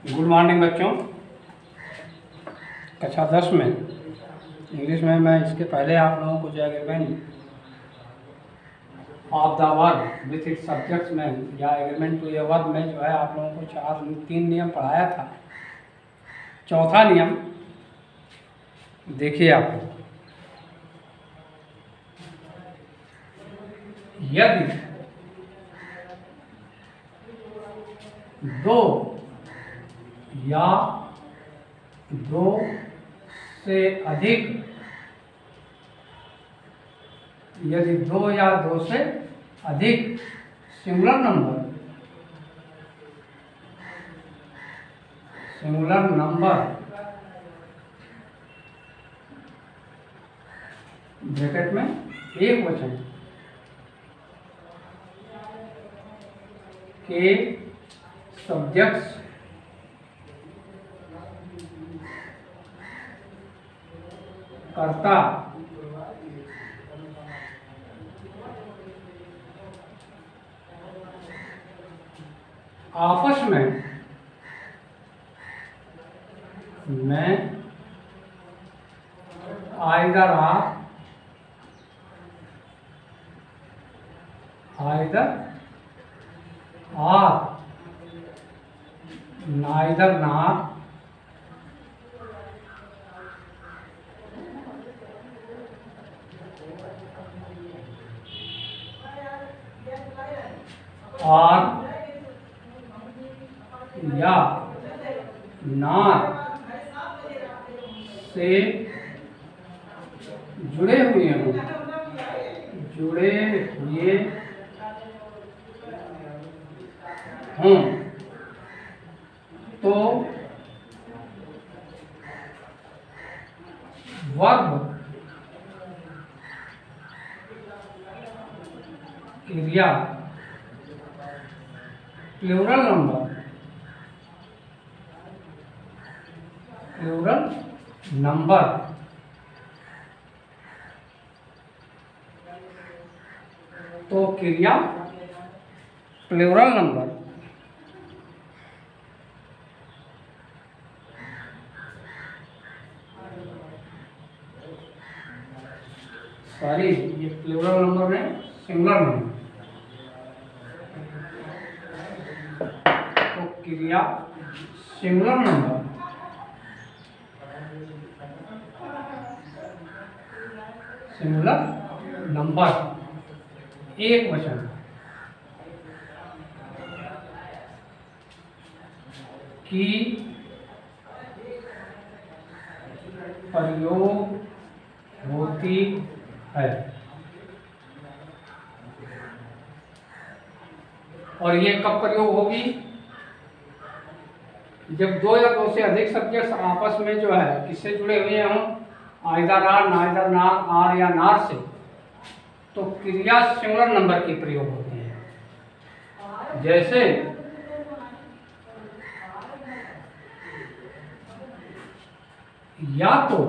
Good morning बच्चों। कक्षा 10 में इंग्लिश में मैं इसके पहले आप लोगों को जो agreement of the verb with it subjects में या एग्रीमेंट टू ए वर्ब में जो है आप लोगों को 3 नियम पढ़ाया था। चौथा नियम देखिए आप, यदि दो या दो से अधिक सिंगुलर नंबर ब्रैकेट में एक वचन के सब्जेक्ट्स कर्ता आपस में आइदर आर नाइदर नॉर और या नॉर से जुड़े हुए हों तो वर्ब क्रिया प्लूरल नंबर तो क्रिया प्लूरल नंबर ये प्लूरल नंबर में सिंगुलर नंबर तो क्रिया सिंगुलर नंबर एक वचन की प्रयोग होती है। और ये कब प्रयोग होगी? जब दो या दो से अधिक सब्जेक्ट्स आपस में जो है किससे जुड़े हुए हों, आइदर आर नाइदर नार आर या नार से, तो क्रिया सिंगुलर नंबर की प्रयोग होती है। जैसे या तो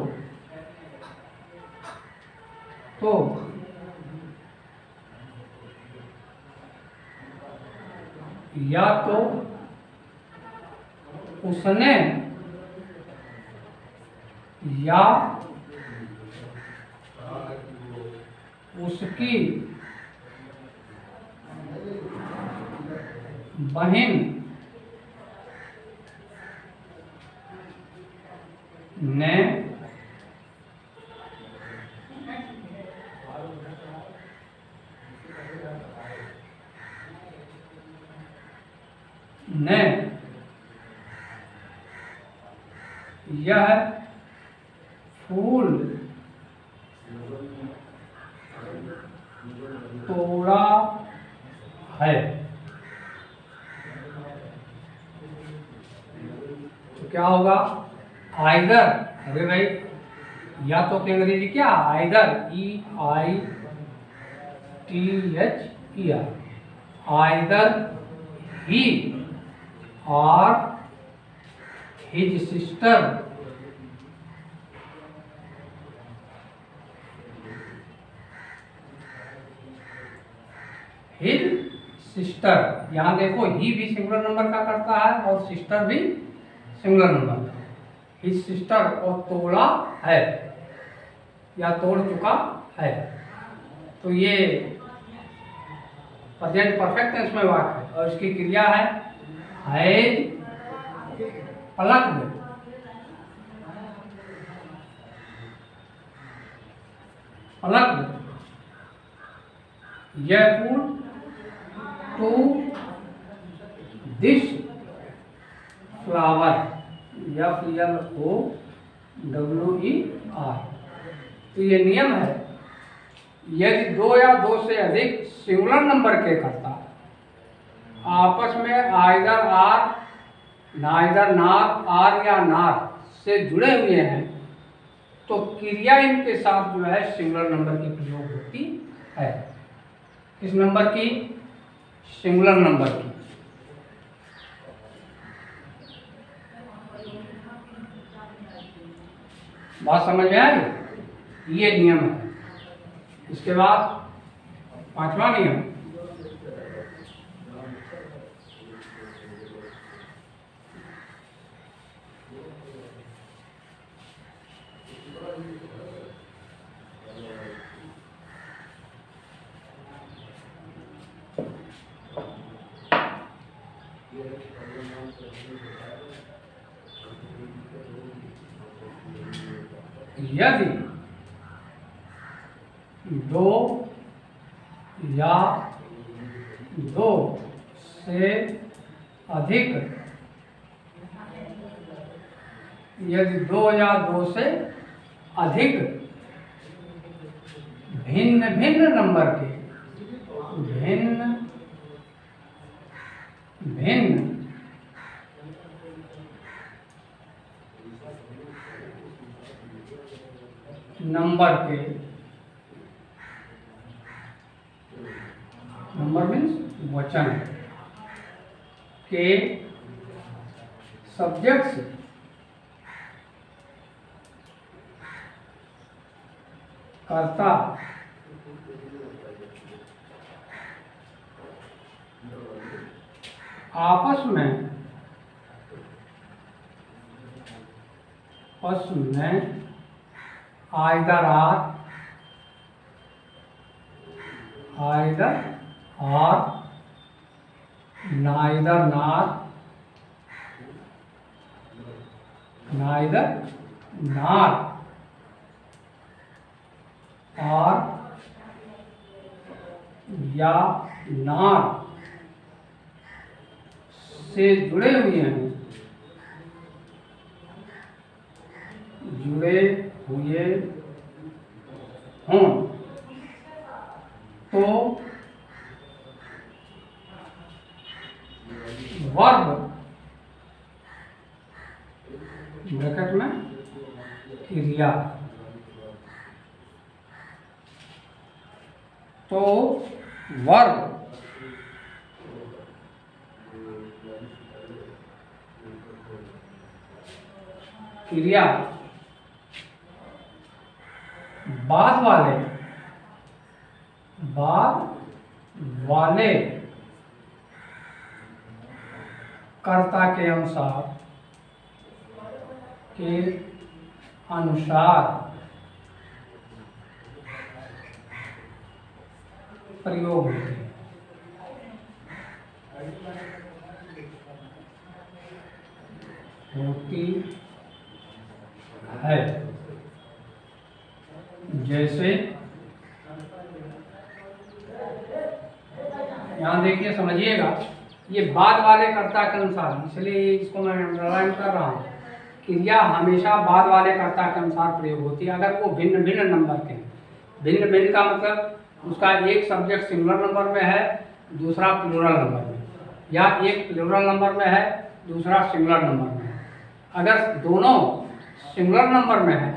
उसने या उसकी बहन ने यह फूल तोड़ा है। तो क्या होगा? आइदर, अरे भाई या तो की अंग्रेजी क्या? आइदर, EITHER, आइदर ही और his sister हिज सिस्टर। यहाँ देखो ही भी सिंगुलर नंबर का करता है और सिस्टर भी सिंगुलर नंबर। हिज सिस्टर, और तोड़ा है या तोड़ चुका है। तो ये प्रेजेंट परफेक्ट टेंस में वाक्य है और इसकी क्रिया है हैज प्लक्ड, प्लक्ड यह food to this flower, FLOWER। तो ये नियम है, यदि दो या दो से अधिक सिंगुलर नंबर के कर्ता आपस में आइदर आर, नाइदर नार, आर या नार से जुड़े हुए हैं तो क्रिया इनके साथ जो है सिंगुलर नंबर की प्रयोग होती है। किस नंबर की? सिंगुलर नंबर की। बात समझ में आई? ये नियम है। इसके बाद पांचवा नियम, यदि दो या दो से अधिक, यदि दो या दो से अधिक भिन्न भिन्न नंबर के, भिन्न भिन्न नंबर के, नंबर मीन्स वचन के सब्जेक्ट्स कर्ता आपस में आइदर आर, नाइदर नार, और या नार से जुड़े हुए हैं, जुड़े हुए हों तो वर्ब ब्रैकेट में क्रिया, तो वर्ब क्रिया बाद वाले कर्ता के अनुसार प्रयोग होती है। जैसे यहाँ देखिए, समझिएगा, ये बाद वाले कर्ता के अनुसार, इसलिए इसको मैं अंडरलाइन कर रहा हूँ। क्रिया हमेशा बाद वाले कर्ता के अनुसार प्रयोग होती है अगर वो भिन्न भिन्न नंबर के। भिन्न भिन्न का मतलब उसका एक सब्जेक्ट सिंगुलर नंबर में है, दूसरा प्लूरल नंबर में, या एक प्लूरल नंबर में है, दूसरा सिंगुलर नंबर में है। अगर दोनों सिंगुलर नंबर में है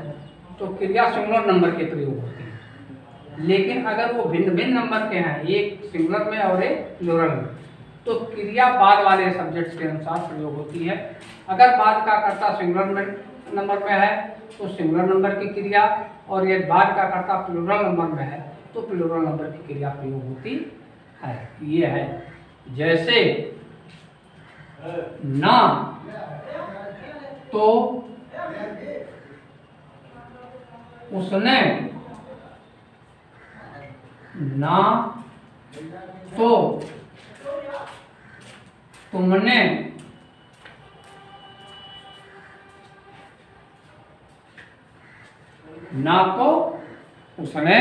तो क्रिया सिंगुलर नंबर के प्रयोग होती है। लेकिन अगर वो भिन्न भिन्न नंबर के हैं, एक सिंगुलर में और एक प्लूरल में, तो क्रिया बाद वाले सब्जेक्ट्स के अनुसार प्रयोग होती है। अगर बाद का कर्ता सिंगुलर नंबर में है तो सिंगुलर नंबर की क्रिया, और यदि बाद का कर्ता प्लूरल नंबर में है तो प्लूरल नंबर की क्रिया प्रयोग होती है। ये है, जैसे ना तो उसने, ना तो तुमने, ना तो उसने,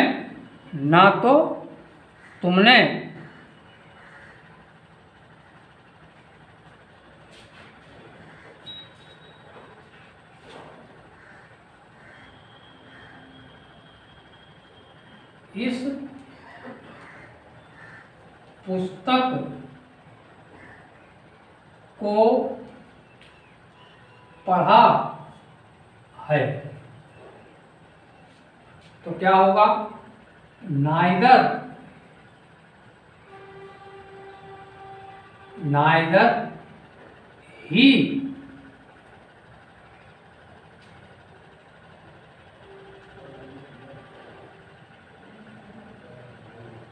ना तो तुमने, इस पुस्तक को पढ़ा है। तो क्या होगा? Neither, neither he,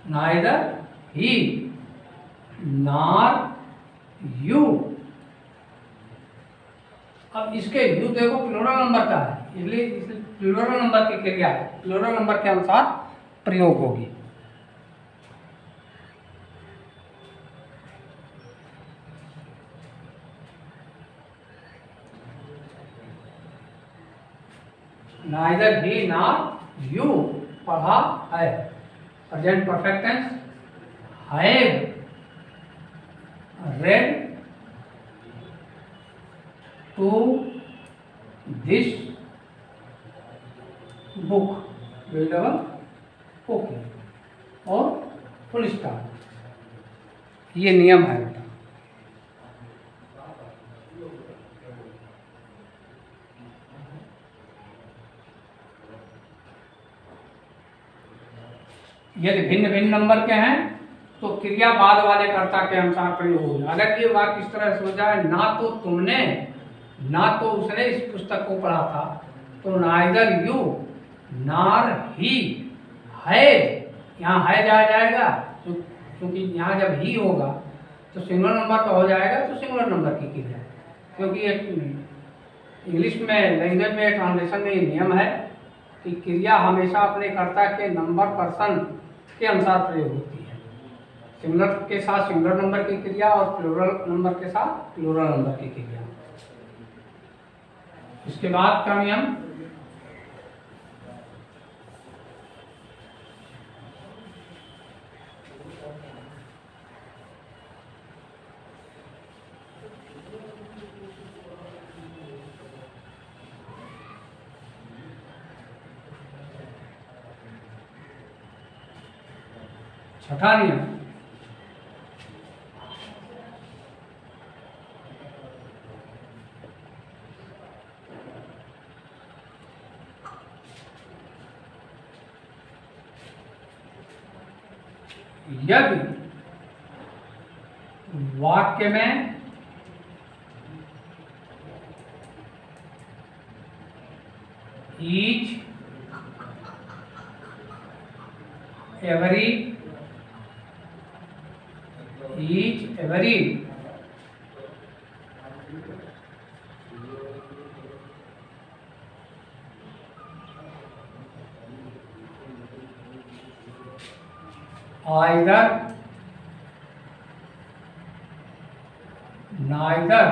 neither he nor you. अब इसके यू देखो प्लूरल नंबर का है, इसलिए प्लूरल नंबर की क्रिया है, प्लूरल नंबर के अनुसार प्रयोग होगी। नाइदर ही नॉर यू पढ़ा है। Present perfect tense, have read to this book, बिल्डबल ओके और फुल स्टॉप। ये नियम है बेटा। यदि भिन्न भिन्न नंबर के हैं तो क्रिया बाद वाले कर्ता के अनुसार प्रयोग होगा। अगर ये वाक्य इस तरह से हो जाए, ना तो तुमने, ना तो उसने इस पुस्तक को पढ़ा था, तो neither you nor he had, यहाँ हैड आ जाएगा क्योंकि यहाँ जब ही होगा तो सिंगुलर नंबर तो हो जाएगा, तो सिंगुलर नंबर की क्रिया, क्योंकि एक इंग्लिश में लैंग्वेज में ट्रांसलेशन में ये नियम है कि क्रिया हमेशा अपने कर्ता के नंबर पर्सन के अनुसार प्रयोग होती है। सिंगुलर के साथ सिंगुलर नंबर की क्रिया और प्लूरल नंबर के साथ प्लूरल नंबर की क्रिया। इसके बाद का नियम, छठा नियम, यदि वाक्य में ईच एवरी either, neither,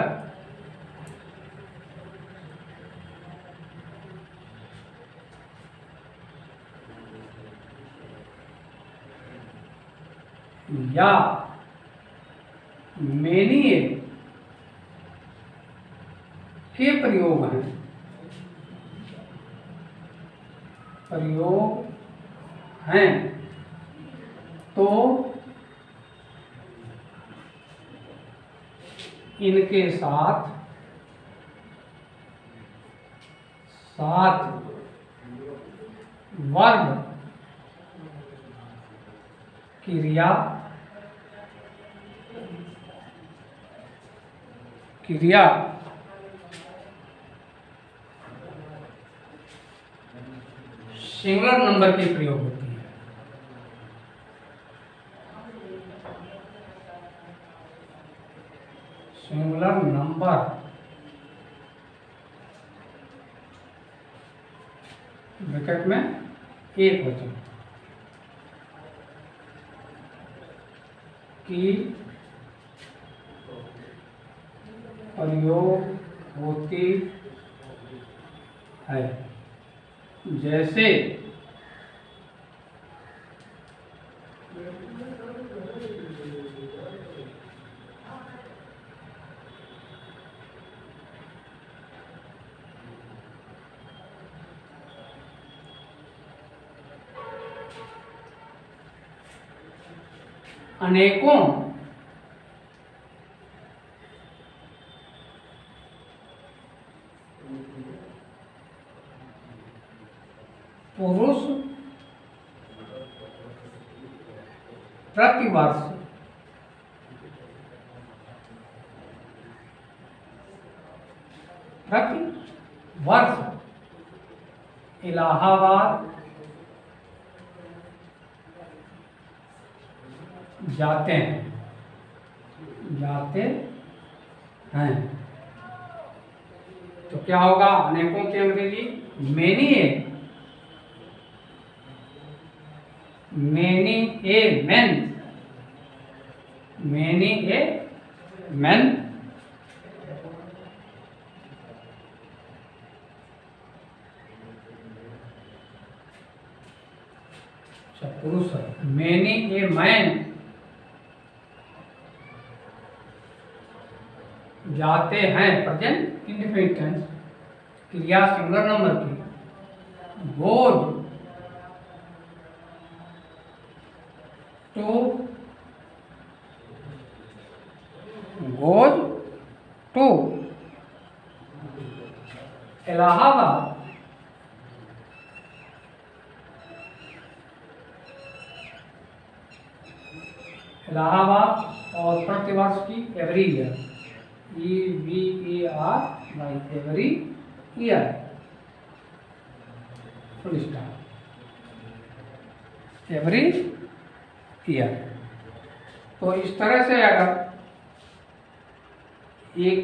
या many के प्रयोग हैं तो इनके साथ वर्ब क्रिया सिंगुलर नंबर की प्रयोग होती है। सिंगुलर नंबर ब्रैकेट में एक वचन की प्रयोग होती है, जैसे अनेकों पुरुष प्रतिवर्ष इलाहाबाद जाते हैं। तो क्या होगा? अनेकों की अंग्रेजी मेनी ए मेन पुरुष है। मेनी ए मैन जाते हैं, प्रेजेंट इंडेफिनिट टेंस, क्रिया सिंगुलर नंबर की। गोज टू इलाहाबाद और प्रतिवर्ष की every year, EVER every year, full stop, every year. तो इस तरह से अगर एक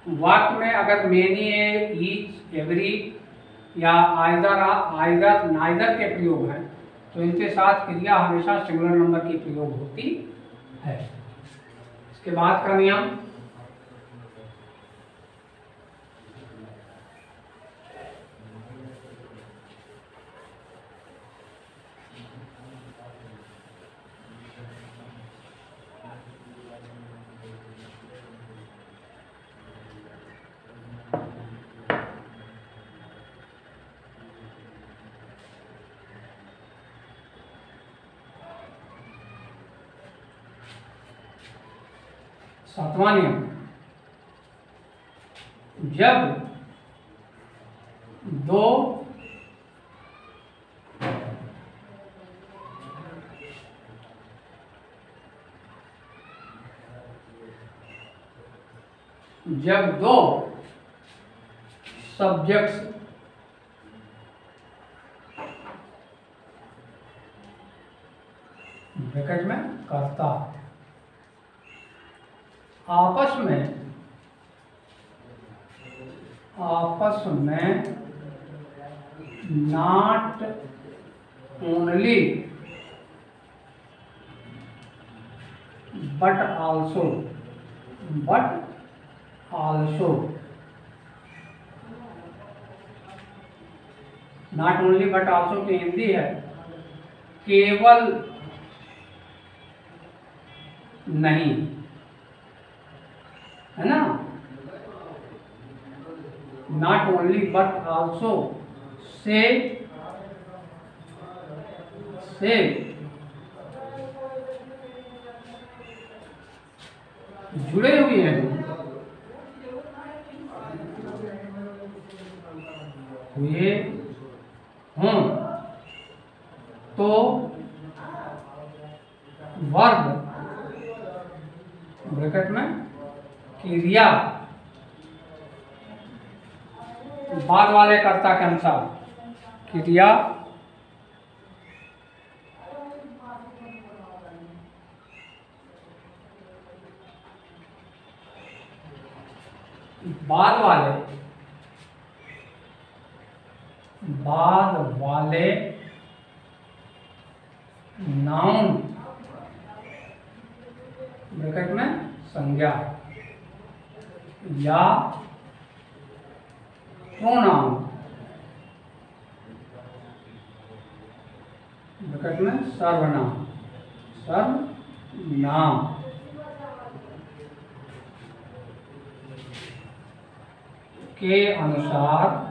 वाक्य में अगर मेनी है, ईच, एवरी या आइदर नाइदर के प्रयोग हैं, तो इनके साथ क्रिया हमेशा सिंगुलर नंबर की प्रयोग होती है। इसके बाद का नियम, सातवां नियम, जब दो सब्जेक्ट्स ब्रैकेट में कर्ता आपस में not only but also not only but also की हिंदी है केवल नहीं, है ना। Not only but also say जुड़े हुए हैं, तो वर्ब ब्रैकेट में क्रिया बाद वाले कर्ता के अनुसार क्रिया बाद वाले नाउन ब्रैकेट में संज्ञा या प्रोनाउन ब्रैकेट में सर्वनाम के अनुसार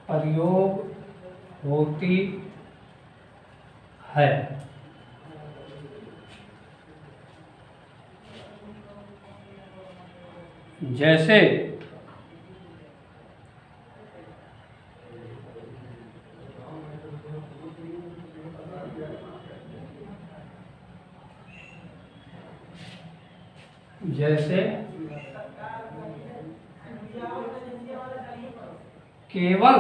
प्रयोग होती है। जैसे केवल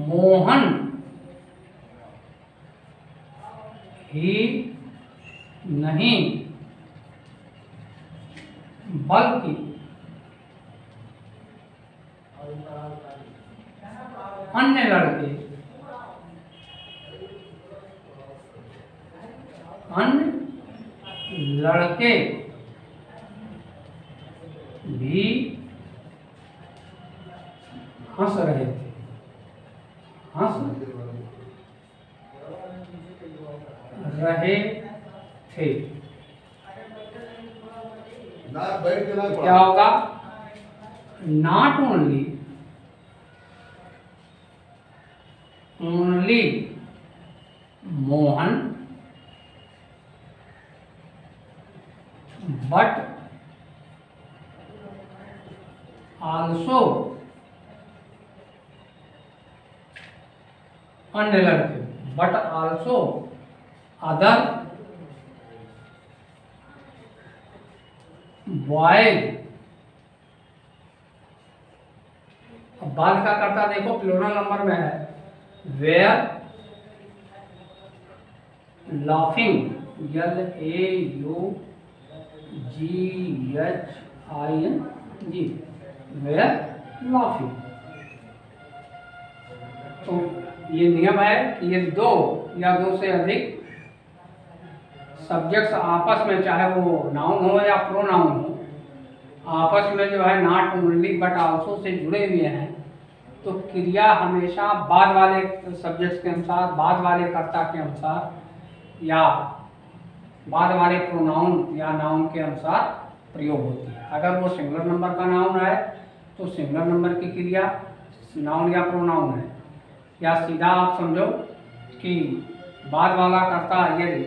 मोहन ही नहीं बल्कि अन्य लड़के भी हंस रहे थे। क्या होगा? Not only Mohan but also अन्य लड़के, but also other boys। अब बाद का करता देखो प्लूरल नंबर में है, were laughing LAUGHING were laughing। तो ये नियम है कि ये दो या दो से अधिक सब्जेक्ट्स आपस में, चाहे वो नाउन हो या प्रोनाउन हो, आपस में जो है not only but also say जुड़े हुए हैं, तो क्रिया हमेशा बाद वाले सब्जेक्ट्स के अनुसार, बाद वाले कर्ता के अनुसार या बाद वाले प्रोनाउन या नाउन के अनुसार प्रयोग होती है। अगर वो सिंगुलर नंबर का नाउन है तो सिंगुलर नंबर की क्रिया नाउन या प्रोनाउन है, या सीधा आप समझो कि बाद वाला कर्ता यदि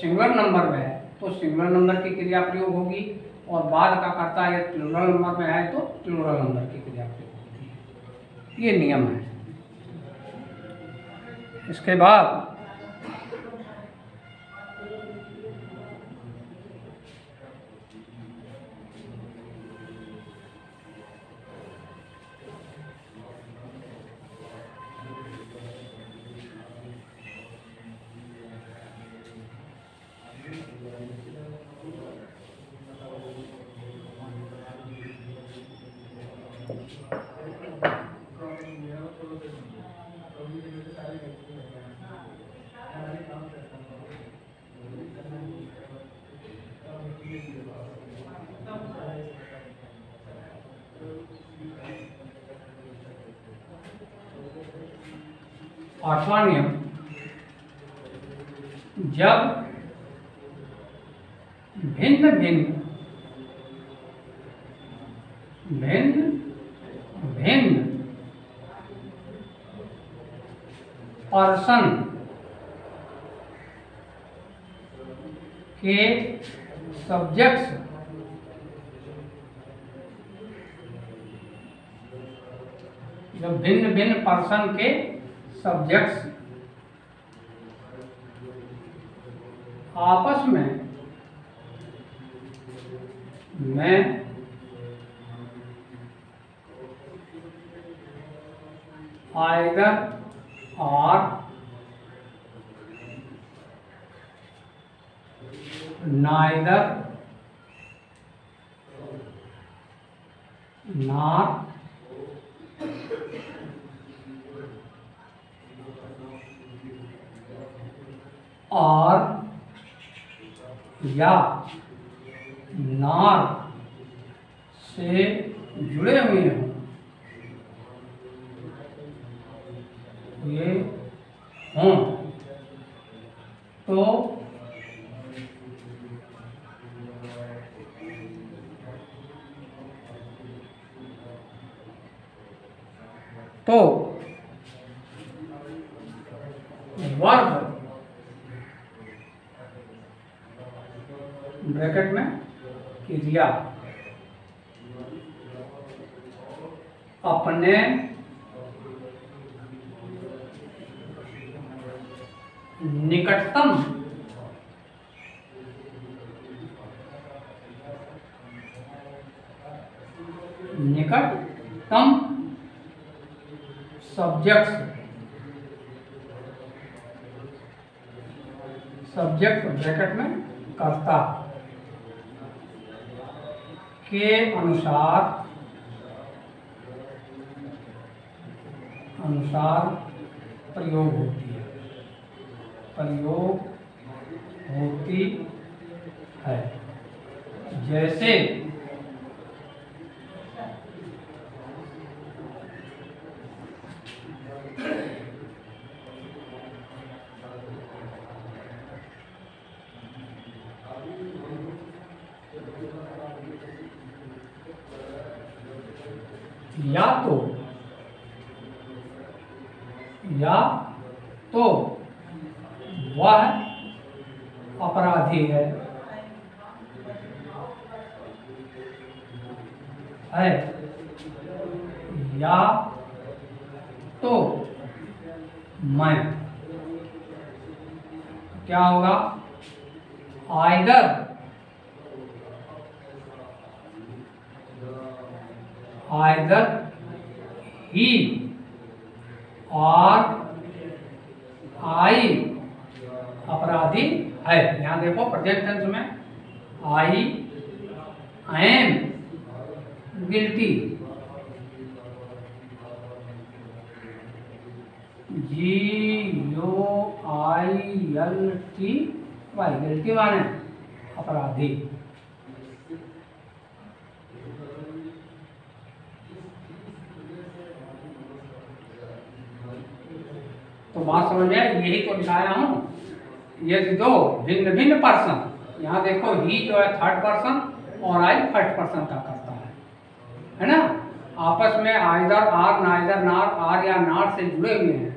सिंगुलर नंबर में है तो सिंगुलर नंबर की क्रिया प्रयोग होगी, और बाद का कर्ता यदि प्लूरल नंबर में है तो प्लूरल नंबर की क्रिया प्रयोग होगी। ये नियम है। इसके बाद आठवां नियम, जब भिन्न पर्सन के सब्जेक्ट्स जब भिन्न पर्सन के सब्जेक्ट्स आपस में either or neither nor और या नार से जुड़े हुए हों, ये हों तो वर्ब ब्रैकेट में क्रिया अपने निकटतम सब्जेक्ट ब्रैकेट में कर्ता के अनुसार प्रयोग होती है जैसे या तो वह अपराधी है या तो मैं, क्या होगा? आइदर ही और आई अपराधी है। यहाँ देखो प्रेजेंट टेंस में I am guilty, GUILTY guilty माने अपराधी। तो बात समझ में, यही तो दिखाया हूँ। ये दो भिन्न भिन्न पर्सन, यहाँ देखो ही जो है थर्ड पर्सन और आई फर्स्ट पर्सन का करता है ना। आपस में आइदर आर नाइदर नार आर या नार से जुड़े हुए हैं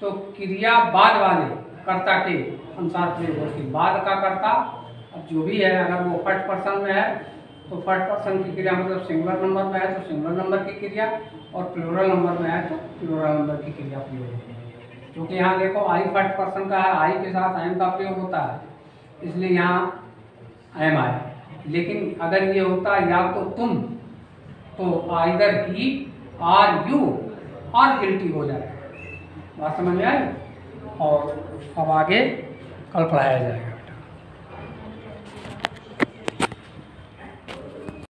तो क्रिया बाद वाले कर्ता के अनुसार प्रयोग होती है। बाद का कर्ता अब जो भी है, अगर वो फर्स्ट पर्सन में है तो फर्स्ट पर्सन की क्रिया मतलब सिंगुलर नंबर में है तो सिंगुलर नंबर की क्रिया, और प्लूरल नंबर में है तो प्लूरल नंबर की क्रिया प्रयोग होती है। क्योंकि यहाँ देखो आई फर्स्ट पर्सन का है, आई के साथ एम का प्रयोग होता है, इसलिए यहाँ एम आया। लेकिन अगर ये होता या तो तुम, तो आइदर ही आर यू और गिल्टी हो जाए। बात समझ में आई? और अब आगे कल पढ़ाया जाएगा।